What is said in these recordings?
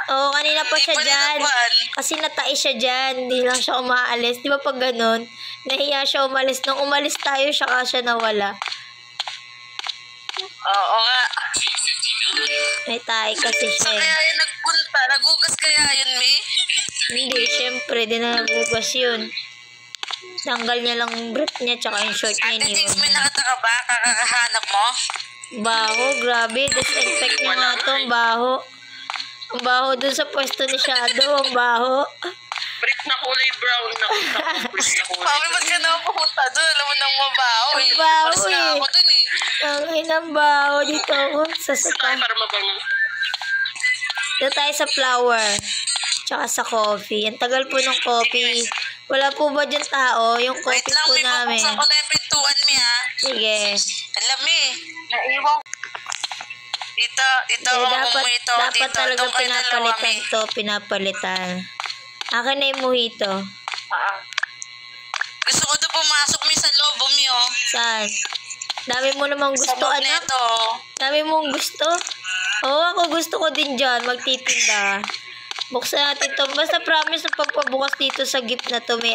Oo, kanina pa Hindi siya pa dyan. nilaban. Kasi natai siya dyan. Hindi lang siya umaalis. Di ba pag ganun, nahiya siya umalis. Nung umalis tayo, siya nawala. Oo nga. May tayo kasi siya. Saan kaya yun nagpunta? Nagugas kaya yun, May? Hindi, syempre, di na nagugas yun. Tanggal niya lang yung brief niya, tsaka yung short niya. Ate Tings, may nakataka ba? Kakakahanap mo? Baho, grabe. Disinfect niya nga to, ang baho. Ang baho dun sa pwesto ni Shadow, ang baho. Brief na kulay brown na brief na kulay. Mami, ba't ka naman pupunta doon? Alam mo nang mabaho eh. Ang baho Paras na eh. ako dun eh. Ang inang baho dito ako sa Tayo saka. para mabango. Dito tayo sa flower. Tsaka sa coffee. Ang tagal po ng coffee. Wala po ba dyan tao? Yung Wait coffee lang, po may namin. bubuksan ko na yung pintuan, Mi, ha? Sige. Alam, Mi. Naiwan. Dito, Eh, dapat dito. talaga Doon kayo dalawa, pinapalitan Mi. to. Pinapalitan. Akin na yung mojito. Gusto ko doon pumasok, Mi, sa loob, Mi, oh. Saan? Dami mo namang Sa gusto, loob anak. neto. Dami mong gusto? Oo, ako gusto ko din dyan. Magtitinda. Buksan natin to. Basta promise na pagpabukas dito sa gift na to, may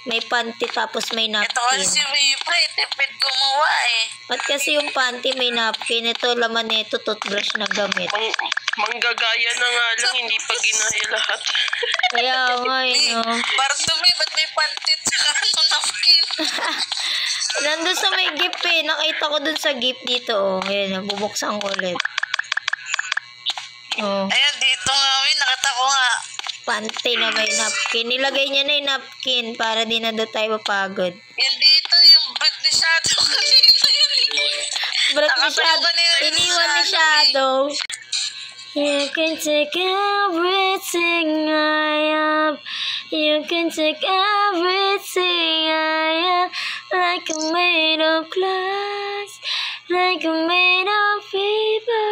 may panty tapos may Ito napkin. kasi si Wipre, tipid gumawa eh. At kasi yung panty may napkin. Ito, laman nito, toothbrush na gamit. Manggagaya na nga lang, hindi pa ginaya lahat. Kaya nga, Mi, no. Barto, Mi, ba't may pantit sa ano napkin? Nandun sa may gift eh. Nakita ko dun sa gift dito, oh. Ayan, bubuksan ko ulit. Oh, Ayan, dito nga, Mi, nakita ko nga. panty na may napkin. Nilagay niya na yung napkin para di na doon tayo mapagod. Yan dito, yung brief ni Shadow kanina yun eh. Brat ni Nakatayo Shadow. kanina yun Iniwan ni sa Shadow. You can take everything I am. You can take everything I am. Like I'm made of glass. Like I'm made of paper.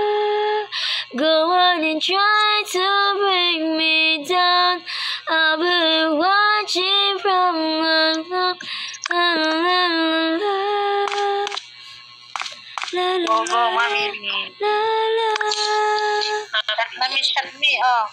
Go on and try to bring me down. I'll be watching from above. La la la la. La la Go, go, la. Mami. La la. Shot na, Mi, oh.